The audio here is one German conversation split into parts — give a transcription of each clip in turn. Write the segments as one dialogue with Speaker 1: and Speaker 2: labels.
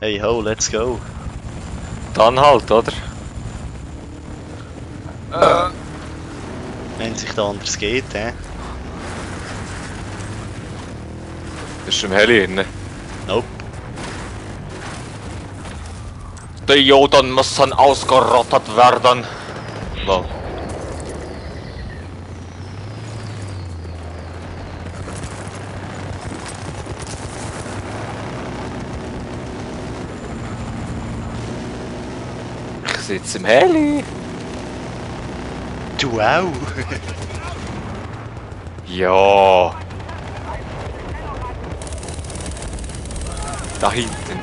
Speaker 1: Hey ho, let's go.
Speaker 2: Dann halt, oder?
Speaker 1: Wenn sich da anders geht, hä?
Speaker 2: Bist du im Heli drin?
Speaker 1: Nope.
Speaker 2: Die Juden müssen ausgerottet werden. Lol. Ich sitze im Heli.
Speaker 1: Du auch?
Speaker 2: Ja. Da hinten.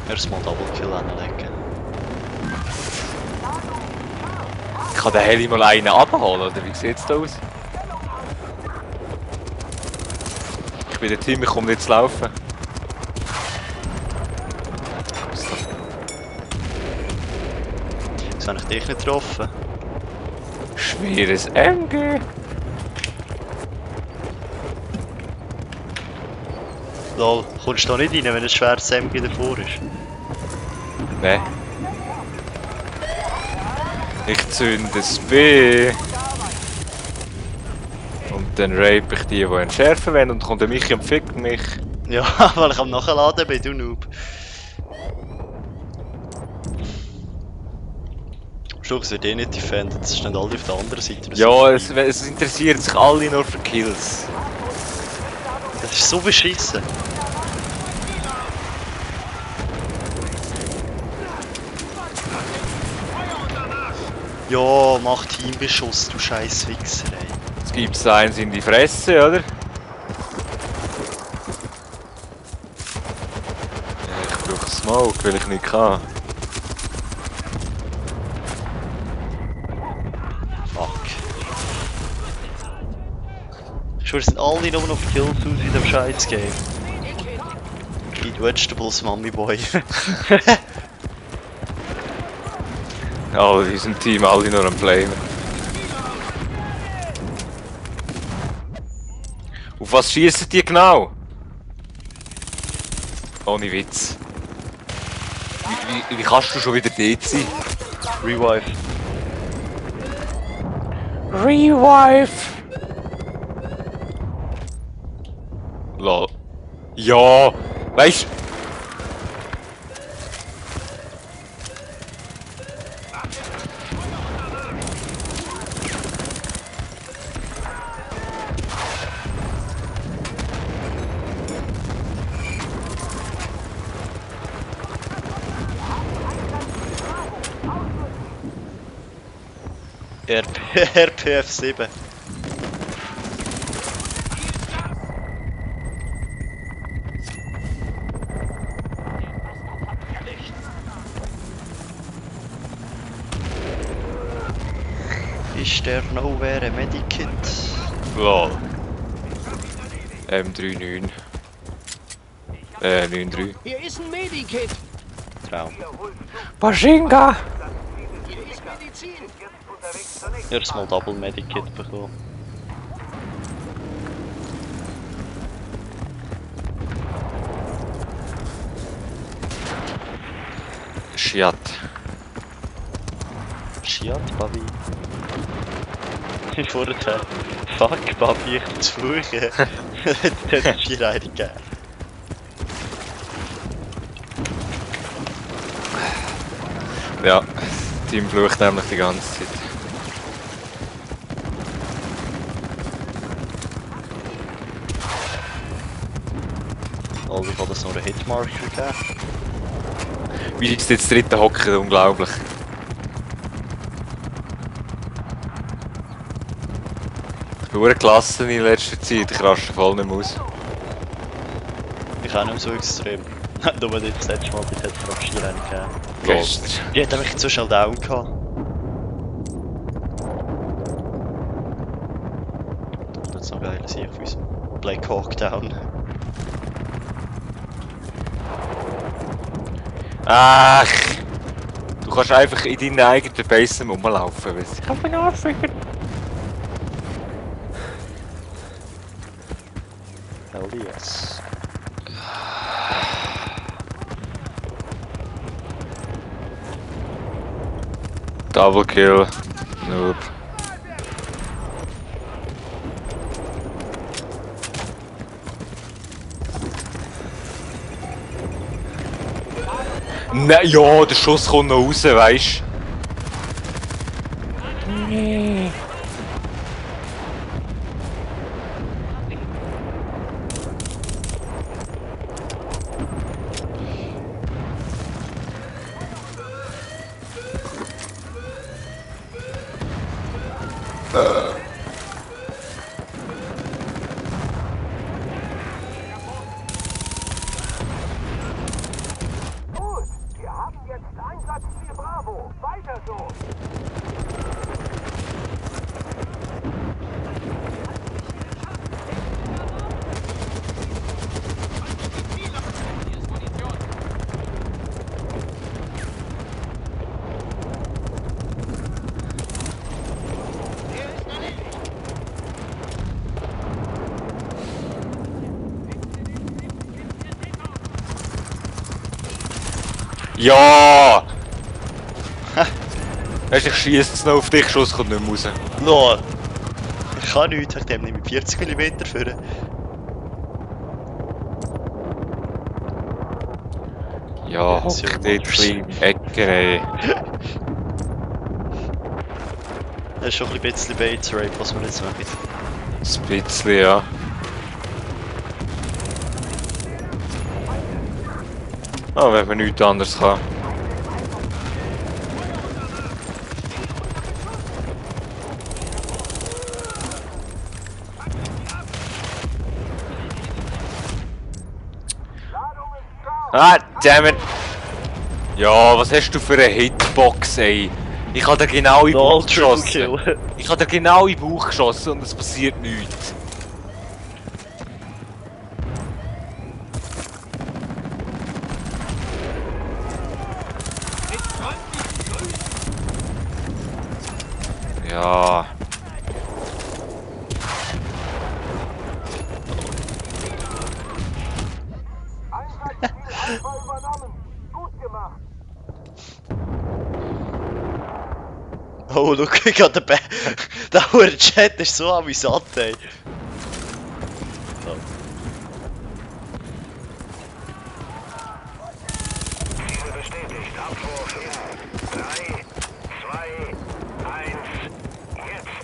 Speaker 1: Erstmal Double Kill anlegen.
Speaker 2: Ich kann den Heli mal einen abholen, oder wie sieht's da aus? Ich bin der Team, ich komme nicht zu laufen.
Speaker 1: Jetzt habe ich dich nicht getroffen.
Speaker 2: Schweres MG.
Speaker 1: Lol, kommst du da nicht rein, wenn ein schweres MG davor ist?
Speaker 2: Ne. Ich zünde das B. Und dann rape ich die entschärfen wollen und kommt der Michi und fickt mich.
Speaker 1: Ja, weil ich am Nachladen bin, du Noob. Schau, es wird eh nicht defended, es stehen alle auf der anderen Seite.
Speaker 2: Ja, es interessiert sich alle nur für Kills.
Speaker 1: Das ist so beschissen. Ja, mach Teambeschuss, du scheiß Wichser, ey.
Speaker 2: Jetzt gibt's eins in die Fresse, oder? Ich brauche Smoke, weil ich nicht kann.
Speaker 1: Fuck. Schon sind alle nur noch Kills aus in dem scheiß Game. Eat Vegetables, Mummy Boy.
Speaker 2: Alle in unserem Team, alle nur am Flamen. Auf was schießen die genau? Ohne Witz. Wie kannst du schon wieder dort sein?
Speaker 1: Revive.
Speaker 2: Revive! Lol. Ja! Weißt
Speaker 1: RPF 7. Ist der Nowhere Medikit?
Speaker 2: Lol. M39. 93.
Speaker 3: Hier ist ein Medikit.
Speaker 1: Traum.
Speaker 2: Baschinga!
Speaker 3: Hier ist Medizin.
Speaker 1: Erstmal Double Medikit bekommen.
Speaker 2: Shit.
Speaker 1: Shit, Babi. Vorher. Fuck, Babi, ich muss fluchen. Das ist hier eine gegeben.
Speaker 2: Ja, Team flucht nämlich die ganze Zeit.
Speaker 1: Also, ich habe das nur einen Hitmarker gegeben.
Speaker 2: Wie ist jetzt dritte Hocken? Unglaublich. Ich bin sehr gelassen in letzter Zeit, ich raste voll nicht mehr aus.
Speaker 1: Ich auch nicht mehr so extrem. Nur weil ich das letzte Mal bei Tetra Skirennen gegeben.
Speaker 2: Gestern.
Speaker 1: Die hat mich zu schnell down gehabt. Das ist noch geil, sehe ich auf unserem Black Hawk Down.
Speaker 2: Ach! Du kannst einfach in deinen eigenen Base rumlaufen, weil ich kann mich anficken.
Speaker 1: yes.
Speaker 2: Double kill. Noob. Nein, ja, der Schuss kommt noch raus, weisst du?
Speaker 3: Gut, wir haben jetzt Einsatzziel Bravo. Weiter so.
Speaker 2: Ja! Weißt du, ich schieße es noch auf dich, Schuss kommt nicht mehr raus.
Speaker 1: No! Ich kann nichts, ich dem nicht mit 40 mm führen.
Speaker 2: Ja, hock
Speaker 1: Ja,
Speaker 2: dort ein bisschen im Ecken, ey.
Speaker 1: Das ist schon ein bisschen Bates Rape, was wir jetzt machen.
Speaker 2: Ein bisschen, ja. Ah, wenn man nichts anderes kann. Ah, damn it! Ja, was hast du für eine Hitbox, ey? Ich habe da genau in den Bauch geschossen.
Speaker 1: Kill.
Speaker 2: Ich habe da genau in den Bauch geschossen und es passiert nichts. Ja.
Speaker 3: Einsatzziel Alpha übernommen. Gut gemacht.
Speaker 1: Oh, look, ich hab den der hohe Chat ist so amüsant, ey.
Speaker 3: Ziel bestätigt. Abwurf in 3, 2, 1. Jetzt.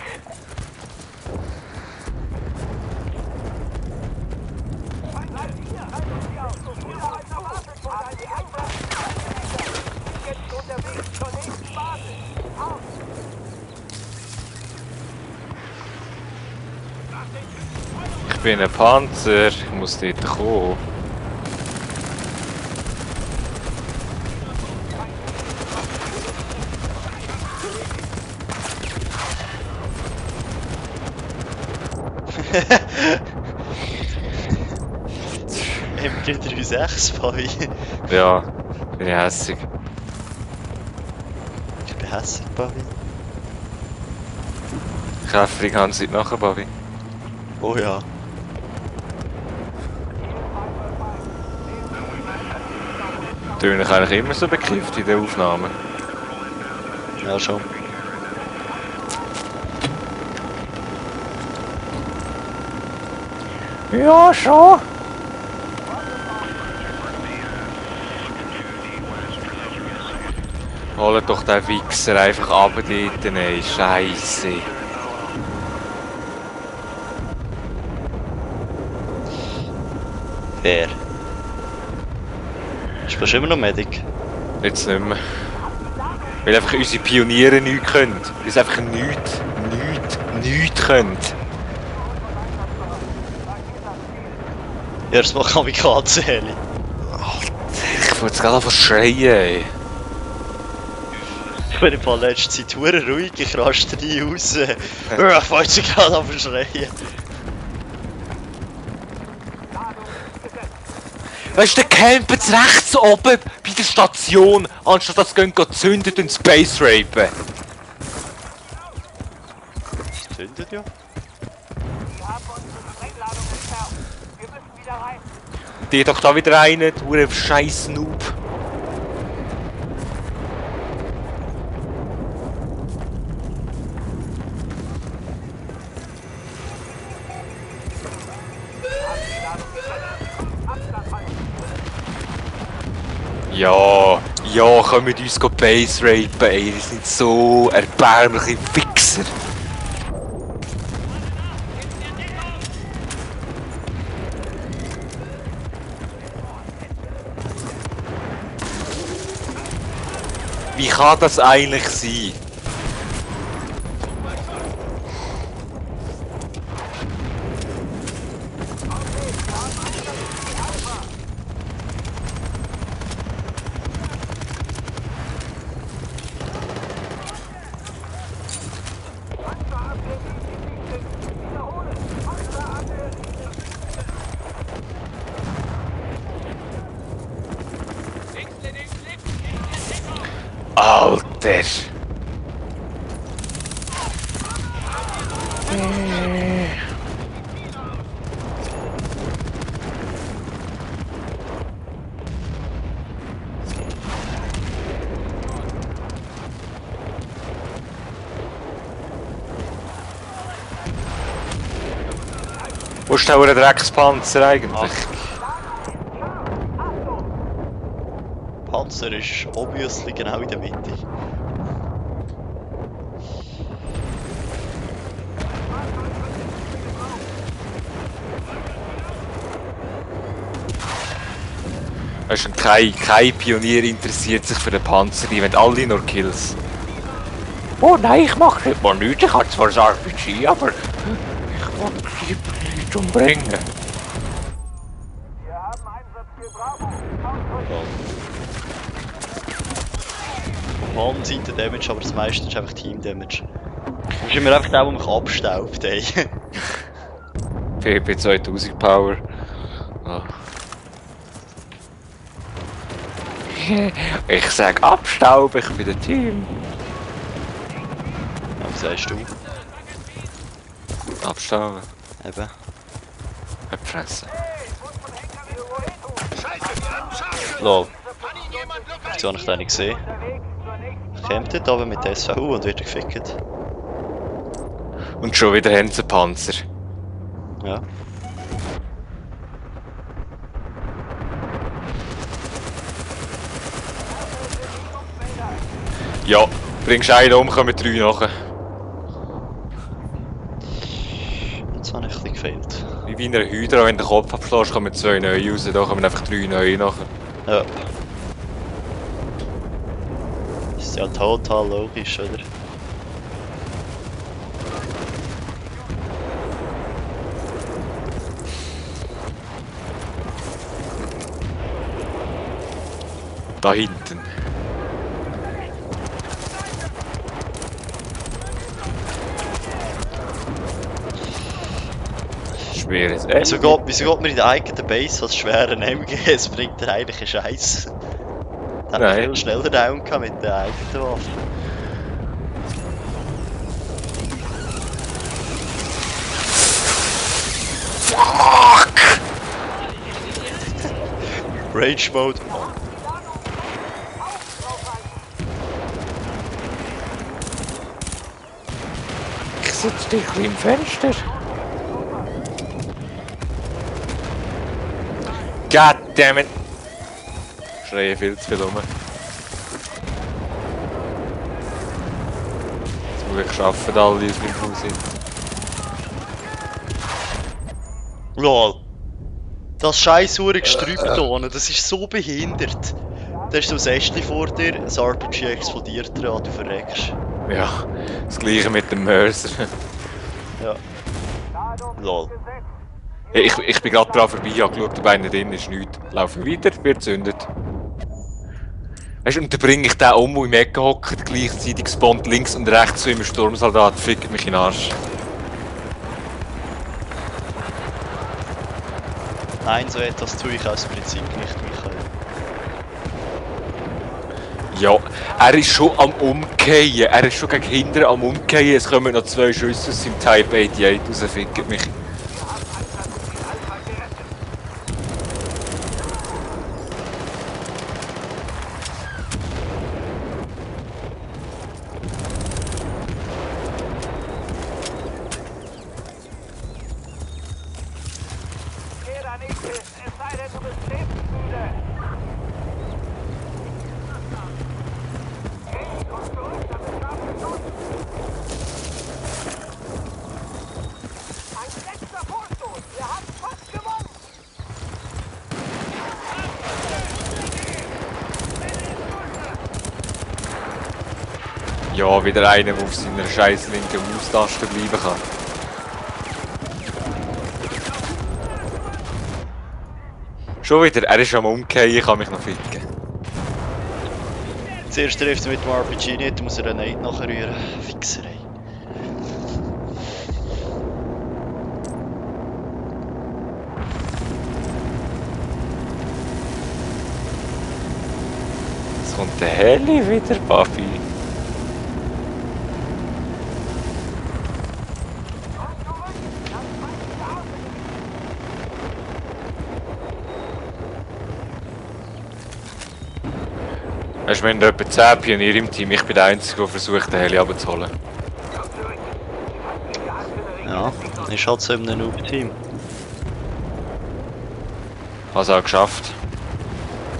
Speaker 3: Jetzt unterwegs zur nächsten Basis. Auf!
Speaker 2: Ich bin ein Panzer, ich muss dort kommen.
Speaker 1: MG36, Fabi.
Speaker 2: Ja, bin ich hässig.
Speaker 1: Ich bin hässlich, Fabi.
Speaker 2: Ich helfe die ganze Zeit nachher, Bobby.
Speaker 1: Oh ja.
Speaker 2: Töne ich eigentlich immer so bekifft in den Aufnahmen.
Speaker 1: Ja, schon.
Speaker 2: Ja, schon. Holt doch den Wichser einfach ab dort, ey. Scheisse.
Speaker 1: Wer? Spielst du immer noch Medic?
Speaker 2: Jetzt nicht mehr. Weil einfach unsere Pioniere nichts können. Weil sie einfach nichts können.
Speaker 1: Ja, das macht Kamikaze, Heli.
Speaker 2: Ich wollte jetzt gerade einfach schreien, ey.
Speaker 1: Ich bin im Fall letzte Zeit verdammt ruhig, ich raste nie raus. Ich wollte sie gerade auf schreien.
Speaker 2: Weißt du, der campt jetzt rechts oben bei der Station, anstatt dass sie gehen zünden und Space rapen.
Speaker 1: Das zündet ja.
Speaker 3: Wir haben unsere Sprengladung entfernt. Wir müssen wieder
Speaker 2: Die doch da wieder rein, du scheiß Noob. Ja, ja, können wir uns Base rapen, ey, die sind so erbärmliche Wichser. Wie kann das eigentlich sein? Alter! Wo ist der Dreckspanzer eigentlich?
Speaker 1: Panzer ist obviously genau in der Mitte.
Speaker 2: Weißt du, kein Pionier interessiert sich für den Panzer, die wollen alle nur Kills. Oh nein, ich mache nicht mal nichts, ich habe zwar das RPG, aber ich will die nicht umbringen.
Speaker 3: Wir haben Einsatzziel Bravo.
Speaker 1: Auf der Seite Damage, aber das meiste ist einfach Team Damage. Du bist immer einfach der, der mich abstaubt, ey.
Speaker 2: PP 2000 Power. Oh. Ich sag abstauben, ich bin der Team.
Speaker 1: Ja, was sagst du?
Speaker 2: Abstauben.
Speaker 1: Eben.
Speaker 2: Fressen.
Speaker 1: Lol. Wieso habe ich den nicht gesehen? Ich käme dort aber mit der SVU und wird gefickt.
Speaker 2: Und schon wieder haben sie Panzer.
Speaker 1: Ja.
Speaker 2: Ja, bringst einen um, kommen 3 nachher.
Speaker 1: Jetzt habe ich ein bisschen gefehlt.
Speaker 2: Wie in einer Hydra, wenn du den Kopf abschlägst, kommen 2 neue raus, da kommen einfach 3 neue nachher.
Speaker 1: Ja. Ist ja total logisch, oder?
Speaker 2: Da hinten. Schweres
Speaker 1: Wieso geht man in der eigenen Base als schweren MG? Es bringt dir eigentlich einen Scheiß. Da hat
Speaker 2: Nein.
Speaker 1: viel schneller down gehabt mit der eigenen Waffe.
Speaker 2: Fuck!
Speaker 1: Rage Mode.
Speaker 2: Ich sitze dich im Fenster. God damn it! Schreien viel zu viel rum. Jetzt muss ich schaffen, alle die aus meinem Haus sind.
Speaker 1: LOL. Das scheiß Gestrüpp hier unten, das ist so behindert. Da ist so ein Ästchen vor dir, das RPG explodiert dran, du verreckst.
Speaker 2: Ja, das gleiche mit dem Mörser.
Speaker 1: Ja. LOL.
Speaker 2: Ich bin gerade dran vorbei, habe geschaut, ob einer drin ist, nichts. Laufe weiter, wird gezündet. Weißt du, und dann bringe ich den um, wo im Ecken hockt, gleichzeitig spawnt links und rechts so im Sturmsoldat, fickt mich in den Arsch.
Speaker 1: Nein, so etwas tue ich aus Prinzip nicht, Michael.
Speaker 2: Ja, er ist schon am Umkehren, er ist schon gegen hinten am Umkehren, es kommen noch 2 Schüsse aus seinem Type 88 raus, fickt mich. Ja, wieder einer, der auf seiner scheiß linken Maustaste bleiben kann. Schon wieder, er ist am Umkehren, ich kann mich noch ficken.
Speaker 1: Zuerst trifft er mit dem RPG nicht, dann muss er einen Nate nachrühren. Fixerei.
Speaker 2: Jetzt kommt der Heli wieder, Papi. Weißt du, wir haben etwa 10 Pioniere im Team. Ich bin der Einzige, der versucht, den Heli abzuholen.
Speaker 1: Ja, ist halt so in einem Noob-Team.
Speaker 2: Also auch geschafft.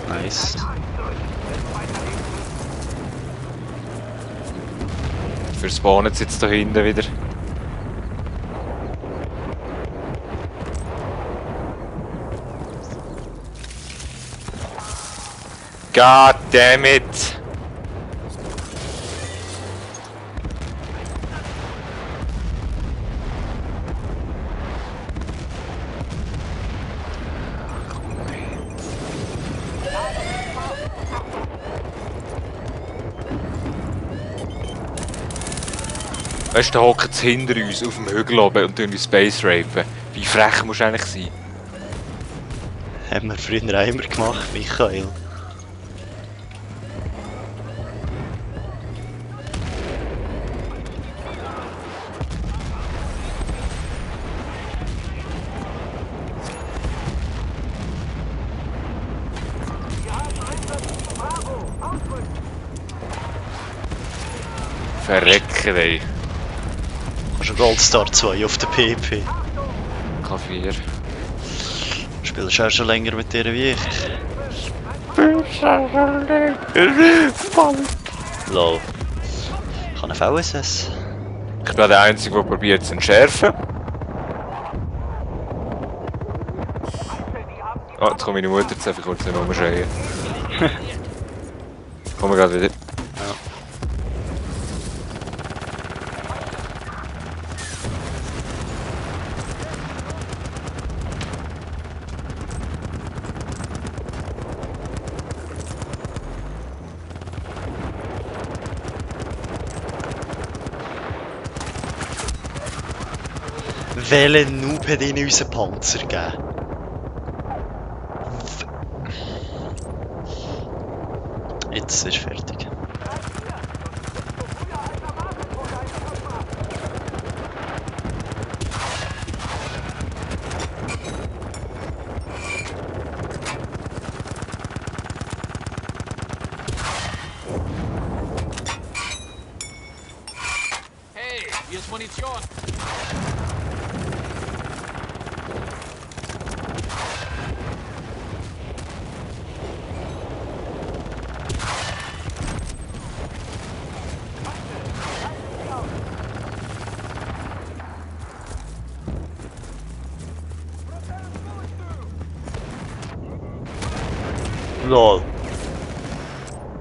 Speaker 1: Nice.
Speaker 2: Für Spawnen sitzt da hinten wieder. God damn it! Weißt du, da hocken sie hinter uns auf dem Hügel oben und tun uns Space rapen. Wie frech musst du eigentlich sein?
Speaker 1: Haben wir früher auch immer gemacht, Michael.
Speaker 2: Verrecken, ey.
Speaker 1: Hast du Goldstar 2 auf der PP?
Speaker 2: K4.
Speaker 1: Spielst du auch schon länger mit dir wie ich? Lol. Ich habe einen VSS.
Speaker 2: Ich bin der Einzige, der probiert zu entschärfen. Ah, jetzt kommt meine Mutter, jetzt darf ich kurz nicht rumschreien. Kommen wir gerade wieder.
Speaker 1: Welchen Noob hat ihnen unseren Panzer gegeben? Jetzt ist fertig.
Speaker 4: Hey, hier ist Munition.
Speaker 1: LOL.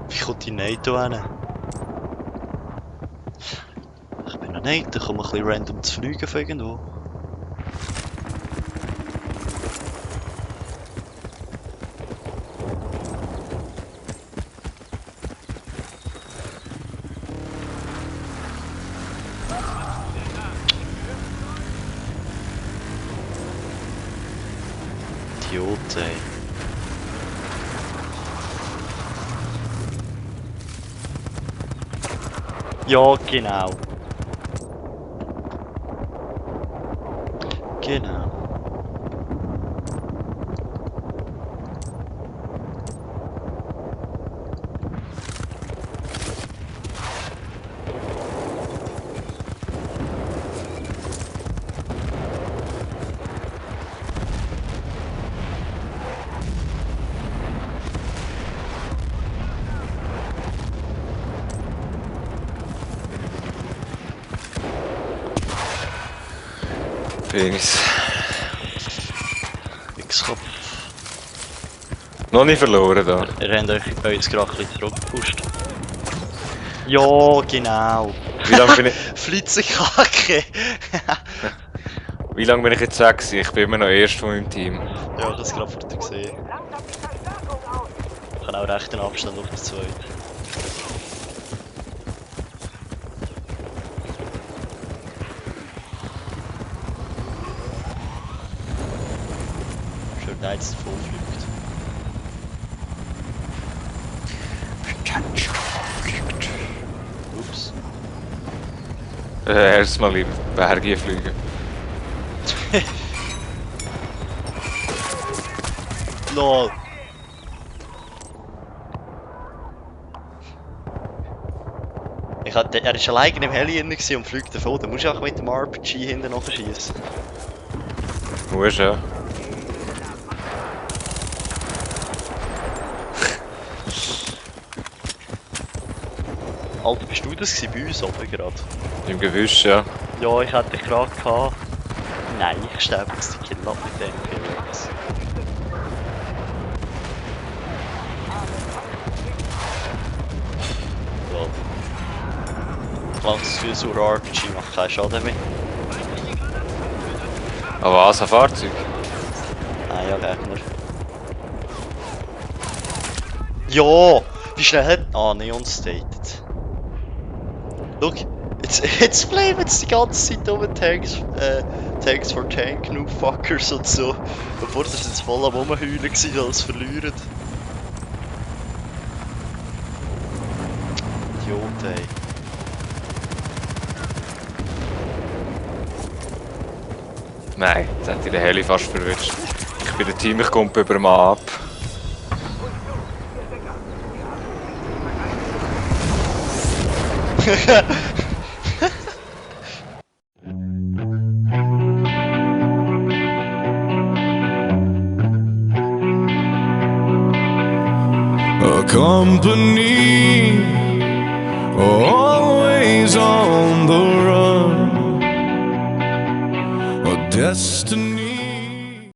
Speaker 1: Wie kommt die NATO hin? Ich bin noch nicht, ich komme ein bisschen random zu fliegen von irgendwo. Idiot, ey. Ja, genau. Genau.
Speaker 2: Penis.
Speaker 1: X-Kopf.
Speaker 2: Noch nicht verloren da.
Speaker 1: Ihr habt euch jetzt gerade ein bisschen zurückgepusht. Ja, genau.
Speaker 2: Wie lange bin ich,
Speaker 1: Flitzekacke.
Speaker 2: wie lang bin ich jetzt weg gewesen? Ich bin immer noch erst von meinem Team.
Speaker 1: Ja, ich habe es gerade vor dir gesehen.
Speaker 3: Langsam die Verstärkung aus.
Speaker 1: Ich kann auch rechten Abstand auf das zweite. Schön, der jetzt voll fliegt. Ups.
Speaker 2: Erstmal im Berge fliegen.
Speaker 1: Lol. Er ist alleine im Heli drin und fliegt davon. Da musst du auch mit dem RPG hinten noch schießen.
Speaker 2: Muss ja.
Speaker 1: Alter, bist du das gewesen bei uns oben gerade?
Speaker 2: Im Gebüsch, ja.
Speaker 1: Ja, ich hatte dich gerade gehabt. Nein, ich sterbe jetzt die Kill ab mit dem Felix. Lol. Langsam für so ein RPG macht keinen Schaden mehr.
Speaker 2: Aber was, ein Fahrzeug?
Speaker 1: Ah ja, Gegner. Ja! Wie schnell hat... Ah, Neon stated. Schau, jetzt bleiben sie die ganze Zeit um Tanks for Tank, Noob Fuckers und so. Bevor sie jetzt voll am Rumheulen waren, alles verlieren. Idiot, ey.
Speaker 2: Nein, jetzt hat ich den Heli fast verwischt. Ich bin der Team, ich komme über den Mann ab.
Speaker 5: A company always on the run, a destiny.